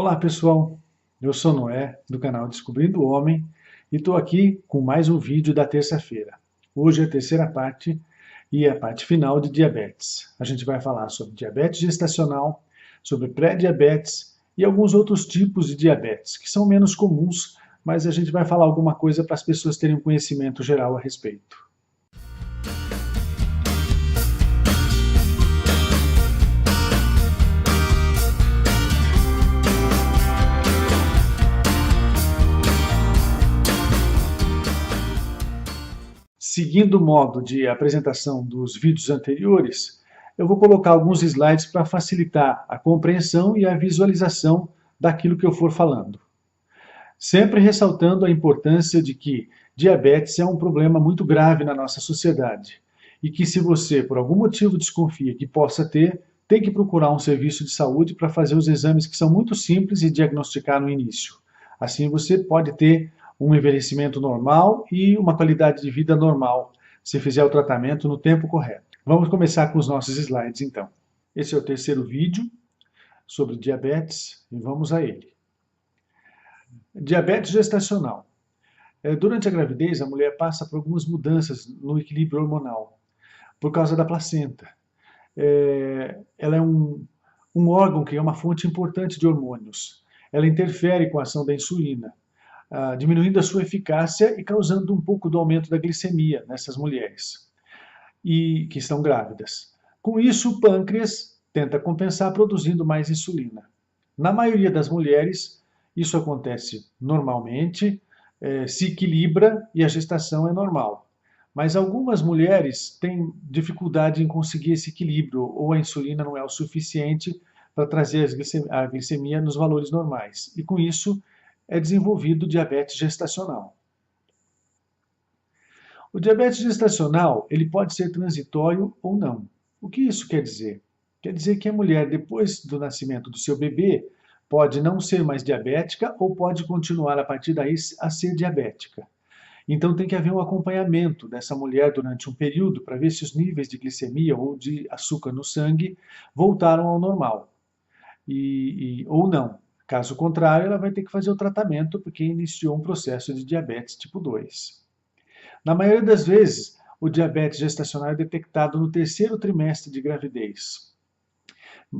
Olá pessoal, eu sou Noé, do canal Descobrindo o Homem, e estou aqui com mais um vídeo da terça-feira. Hoje é a terceira parte e a parte final de diabetes. A gente vai falar sobre diabetes gestacional, sobre pré-diabetes e alguns outros tipos de diabetes, que são menos comuns, mas a gente vai falar alguma coisa para as pessoas terem um conhecimento geral a respeito. Seguindo o modo de apresentação dos vídeos anteriores, eu vou colocar alguns slides para facilitar a compreensão e a visualização daquilo que eu for falando. Sempre ressaltando a importância de que diabetes é um problema muito grave na nossa sociedade e que se você, por algum motivo, desconfia que possa ter, tem que procurar um serviço de saúde para fazer os exames que são muito simples e diagnosticar no início. Assim você pode ter um envelhecimento normal e uma qualidade de vida normal, se fizer o tratamento no tempo correto. Vamos começar com os nossos slides, então. Esse é o terceiro vídeo sobre diabetes e vamos a ele. Diabetes gestacional. Durante a gravidez, a mulher passa por algumas mudanças no equilíbrio hormonal, por causa da placenta. Ela é um órgão que é uma fonte importante de hormônios. Ela interfere com a ação da insulina, diminuindo a sua eficácia e causando um pouco do aumento da glicemia nessas mulheres e que estão grávidas. Com isso, o pâncreas tenta compensar produzindo mais insulina. Na maioria das mulheres, isso acontece normalmente, se equilibra e a gestação é normal. Mas algumas mulheres têm dificuldade em conseguir esse equilíbrio, ou a insulina não é o suficiente para trazer a glicemia nos valores normais. E com isso, é desenvolvido o diabetes gestacional. O diabetes gestacional ele pode ser transitório ou não. O que isso quer dizer? Quer dizer que a mulher, depois do nascimento do seu bebê, pode não ser mais diabética ou pode continuar a partir daí a ser diabética. Então tem que haver um acompanhamento dessa mulher durante um período para ver se os níveis de glicemia ou de açúcar no sangue voltaram ao normal. Ou não. Caso contrário, ela vai ter que fazer o tratamento porque iniciou um processo de diabetes tipo 2. Na maioria das vezes, o diabetes gestacional é detectado no terceiro trimestre de gravidez.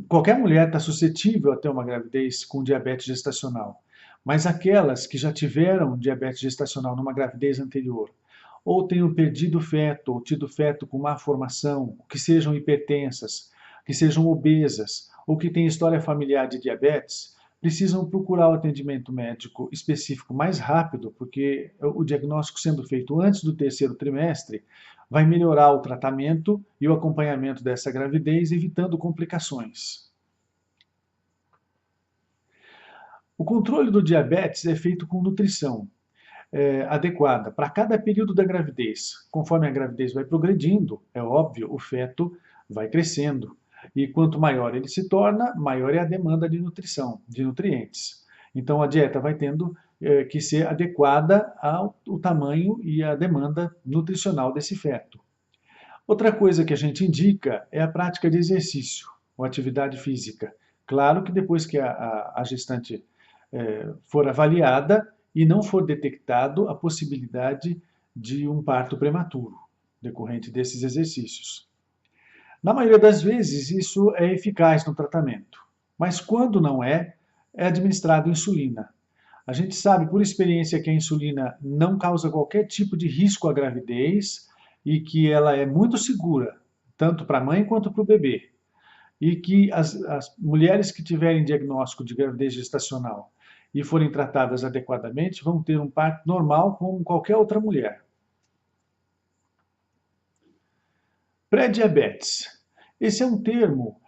Qualquer mulher está suscetível a ter uma gravidez com diabetes gestacional, mas aquelas que já tiveram diabetes gestacional numa gravidez anterior, ou tenham perdido feto, ou tido feto com má formação, que sejam hipertensas, que sejam obesas, ou que têm história familiar de diabetes, precisam procurar o atendimento médico específico mais rápido, porque o diagnóstico sendo feito antes do terceiro trimestre vai melhorar o tratamento e o acompanhamento dessa gravidez, evitando complicações. O controle do diabetes é feito com nutrição adequada para cada período da gravidez. Conforme a gravidez vai progredindo, é óbvio, o feto vai crescendo. E quanto maior ele se torna, maior é a demanda de nutrição, de nutrientes. Então a dieta vai tendo que ser adequada ao tamanho e à demanda nutricional desse feto. Outra coisa que a gente indica é a prática de exercício ou atividade física. Claro que depois que a gestante for avaliada e não for detectado a possibilidade de um parto prematuro decorrente desses exercícios. Na maioria das vezes, isso é eficaz no tratamento, mas quando não é administrado insulina. A gente sabe por experiência que a insulina não causa qualquer tipo de risco à gravidez e que ela é muito segura, tanto para a mãe quanto para o bebê. E que as mulheres que tiverem diagnóstico de gravidez gestacional e forem tratadas adequadamente vão ter um parto normal como qualquer outra mulher. Pré-diabetes. Esse é um termo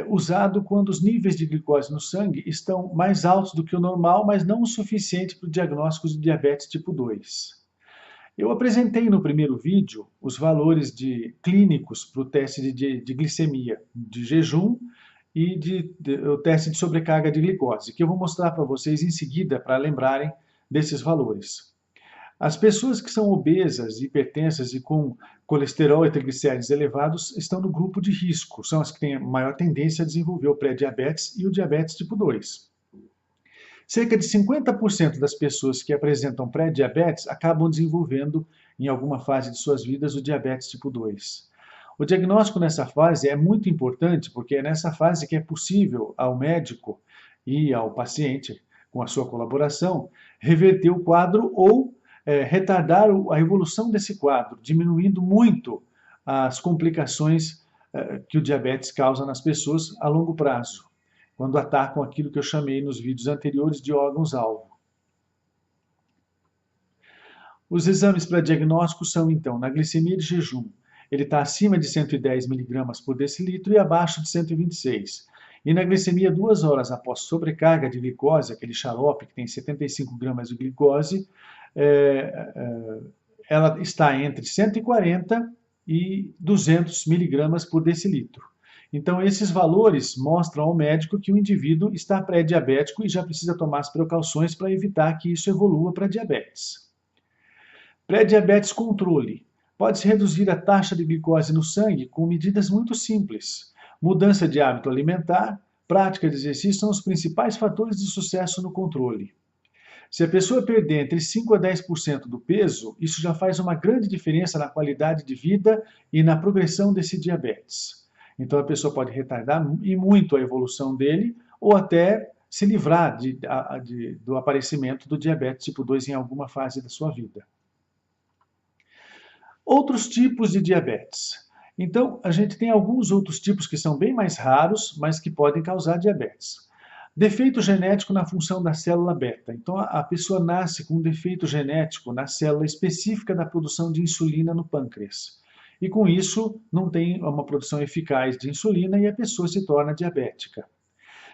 usado quando os níveis de glicose no sangue estão mais altos do que o normal, mas não o suficiente para o diagnóstico de diabetes tipo 2. Eu apresentei no primeiro vídeo os valores clínicos para o teste de glicemia, de jejum e o teste de sobrecarga de glicose, que eu vou mostrar para vocês em seguida para lembrarem desses valores. As pessoas que são obesas, hipertensas e com colesterol e triglicéridos elevados estão no grupo de risco, são as que têm maior tendência a desenvolver o pré-diabetes e o diabetes tipo 2. Cerca de 50% das pessoas que apresentam pré-diabetes acabam desenvolvendo, em alguma fase de suas vidas, o diabetes tipo 2. O diagnóstico nessa fase é muito importante, porque é nessa fase que é possível ao médico e ao paciente, com a sua colaboração, reverter o quadro ou retardar a evolução desse quadro, diminuindo muito as complicações que o diabetes causa nas pessoas a longo prazo, quando atacam aquilo que eu chamei nos vídeos anteriores de órgãos-alvo. Os exames para diagnóstico são, então, na glicemia de jejum, ele está acima de 110 miligramas por decilitro e abaixo de 126. E na glicemia 2 horas após sobrecarga de glicose, aquele xarope que tem 75 gramas de glicose, ela está entre 140 e 200 miligramas por decilitro. Então, esses valores mostram ao médico que o indivíduo está pré-diabético e já precisa tomar as precauções para evitar que isso evolua para diabetes. Pré-diabetes controle. Pode-se reduzir a taxa de glicose no sangue com medidas muito simples. Mudança de hábito alimentar, prática de exercício são os principais fatores de sucesso no controle. Se a pessoa perder entre 5 a 10% do peso, isso já faz uma grande diferença na qualidade de vida e na progressão desse diabetes. Então a pessoa pode retardar e muito a evolução dele ou até se livrar do aparecimento do diabetes tipo 2 em alguma fase da sua vida. Outros tipos de diabetes. Então, a gente tem alguns outros tipos que são bem mais raros, mas que podem causar diabetes. Defeito genético na função da célula beta. Então, a pessoa nasce com um defeito genético na célula específica da produção de insulina no pâncreas. E com isso, não tem uma produção eficaz de insulina e a pessoa se torna diabética.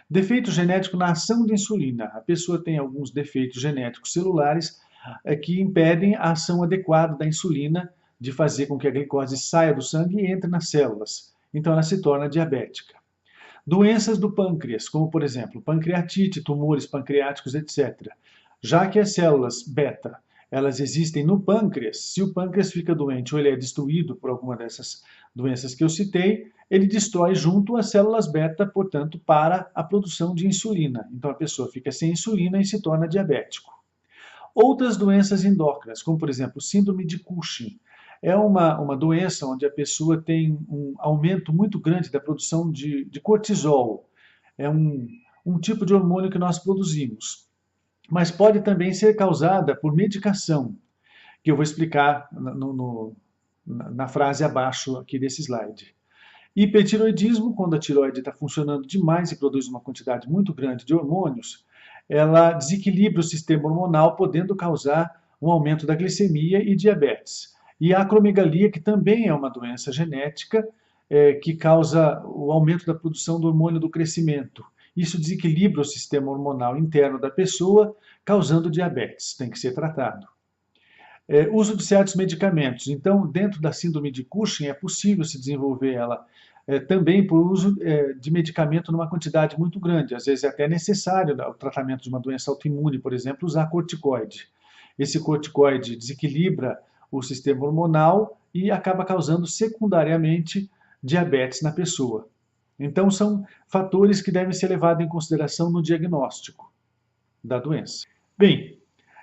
Defeito genético na ação de insulina. A pessoa tem alguns defeitos genéticos celulares que impedem a ação adequada da insulina de fazer com que a glicose saia do sangue e entre nas células. Então ela se torna diabética. Doenças do pâncreas, como por exemplo, pancreatite, tumores pancreáticos, etc. Já que as células beta, elas existem no pâncreas, se o pâncreas fica doente ou ele é destruído por alguma dessas doenças que eu citei, ele destrói junto as células beta, portanto, para a produção de insulina. Então a pessoa fica sem insulina e se torna diabético. Outras doenças endócrinas, como por exemplo, síndrome de Cushing, é uma doença onde a pessoa tem um aumento muito grande da produção de cortisol. É um tipo de hormônio que nós produzimos. Mas pode também ser causada por medicação, que eu vou explicar na frase abaixo aqui desse slide. Hipertiroidismo, quando a tireoide está funcionando demais e produz uma quantidade muito grande de hormônios, ela desequilibra o sistema hormonal, podendo causar um aumento da glicemia e diabetes. E a acromegalia, que também é uma doença genética, que causa o aumento da produção do hormônio do crescimento. Isso desequilibra o sistema hormonal interno da pessoa, causando diabetes. Tem que ser tratado. Uso de certos medicamentos. Então, dentro da síndrome de Cushing, é possível se desenvolver ela também por uso de medicamento numa quantidade muito grande. Às vezes é até necessário, no tratamento de uma doença autoimune, por exemplo, usar corticoide. Esse corticoide desequilibra o sistema hormonal e acaba causando secundariamente diabetes na pessoa. Então, são fatores que devem ser levados em consideração no diagnóstico da doença. Bem,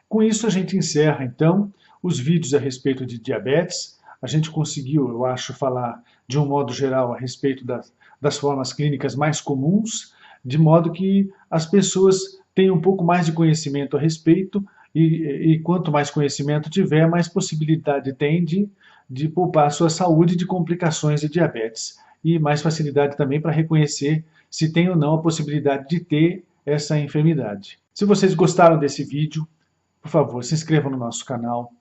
com isso a gente encerra, então, os vídeos a respeito de diabetes. A gente conseguiu, eu acho, falar de um modo geral a respeito das formas clínicas mais comuns, de modo que as pessoas tenham um pouco mais de conhecimento a respeito e quanto mais conhecimento tiver, mais possibilidade tem de poupar a sua saúde de complicações de diabetes e mais facilidade também para reconhecer se tem ou não a possibilidade de ter essa enfermidade. Se vocês gostaram desse vídeo, por favor, se inscrevam no nosso canal,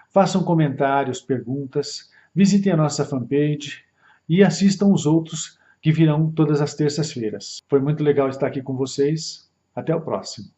façam comentários, perguntas, visitem a nossa fanpage e assistam os outros que virão todas as terças-feiras. Foi muito legal estar aqui com vocês. Até o próximo.